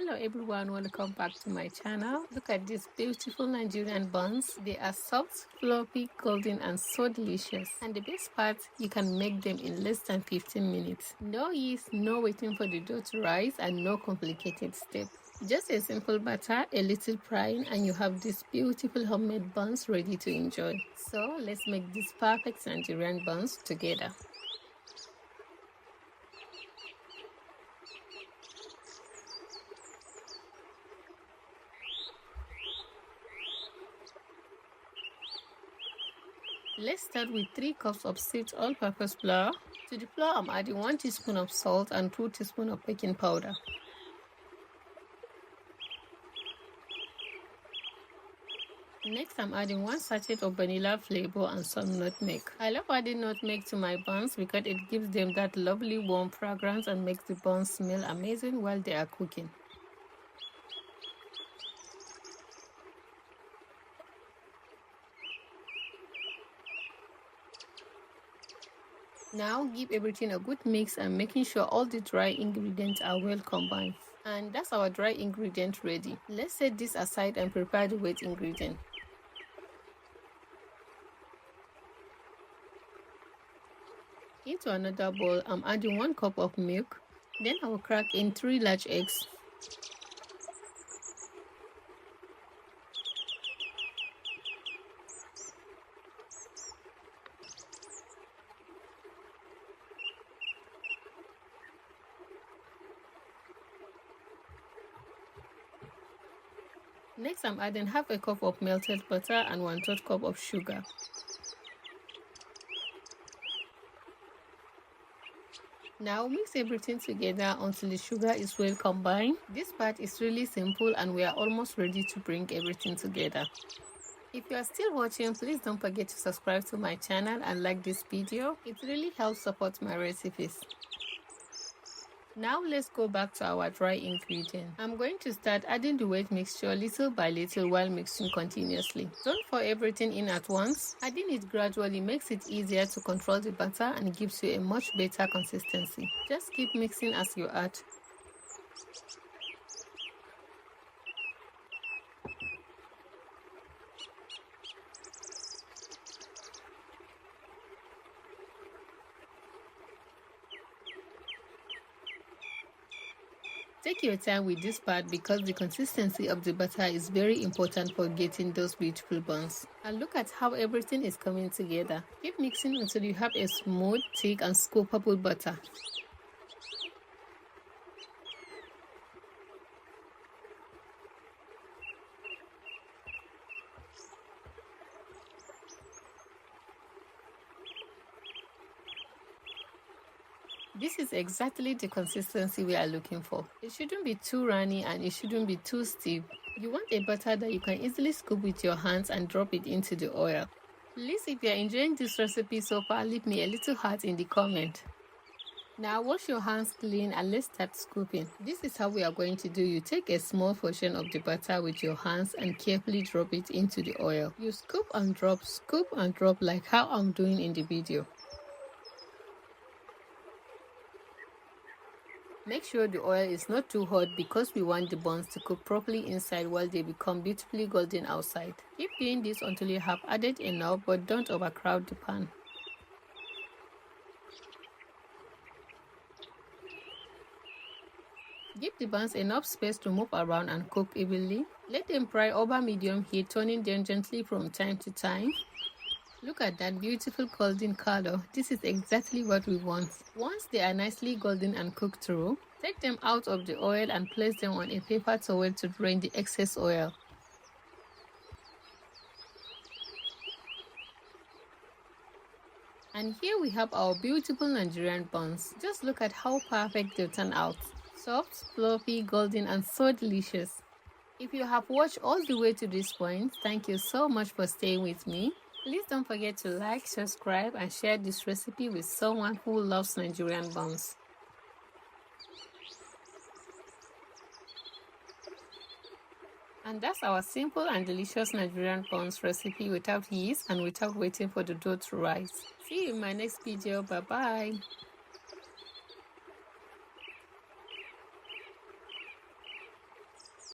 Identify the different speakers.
Speaker 1: Hello everyone, welcome back to my channel. Look at these beautiful Nigerian buns. They are soft, fluffy, golden and so delicious. And the best part, you can make them in less than 15 minutes. No yeast, no waiting for the dough to rise and no complicated steps. Just a simple batter, a little frying and you have these beautiful homemade buns ready to enjoy. So let's make these perfect Nigerian buns together. Let's start with 3 cups of sweet all-purpose flour. To the flour, I'm adding 1 teaspoon of salt and 2 teaspoons of baking powder. Next, I'm adding 1 sachet of vanilla flavor and some nutmeg. I love adding nutmeg to my buns because it gives them that lovely warm fragrance and makes the buns smell amazing while they are cooking. Now give everything a good mix and making sure all the dry ingredients are well combined. And that's our dry ingredient ready. Let's set this aside and prepare the wet ingredient. Into another bowl, I'm adding 1 cup of milk. Then I will crack in 3 large eggs. Next, I'm adding half a cup of melted butter and 1/3 cup of sugar. Now mix everything together until the sugar is well combined. This part is really simple and we are almost ready to bring everything together. If you are still watching, please don't forget to subscribe to my channel and like this video. It really helps support my recipes. Now let's go back to our dry ingredient. I'm going to start adding the wet mixture little by little while mixing continuously. Don't pour everything in at once. Adding it gradually makes it easier to control the batter and gives you a much better consistency. Just keep mixing as you add. Take your time with this part because the consistency of the batter is very important for getting those beautiful buns. And look at how everything is coming together. Keep mixing until you have a smooth, thick and scoopable batter. This is exactly the consistency we are looking for. It shouldn't be too runny and it shouldn't be too stiff. You want a batter that you can easily scoop with your hands and drop it into the oil. Please, if you are enjoying this recipe so far, leave me a little heart in the comment. Now wash your hands clean and let's start scooping. This is how we are going to do. You take a small portion of the batter with your hands and carefully drop it into the oil. You scoop and drop like how I'm doing in the video. Make sure the oil is not too hot because we want the buns to cook properly inside while they become beautifully golden outside. Keep doing this until you have added enough, but don't overcrowd the pan. Give the buns enough space to move around and cook evenly. Let them fry over medium heat, turning them gently from time to time. Look at that beautiful golden color. This is exactly what we want. Once they are nicely golden and cooked through, take them out of the oil and place them on a paper towel to drain the excess oil. And here we have our beautiful Nigerian buns. Just look at how perfect they turn out. Soft, fluffy, golden and so delicious. If you have watched all the way to this point, thank you so much for staying with me. Please don't forget to like, subscribe and share this recipe with someone who loves Nigerian buns. And that's our simple and delicious Nigerian buns recipe without yeast and without waiting for the dough to rise. See you in my next video. Bye bye.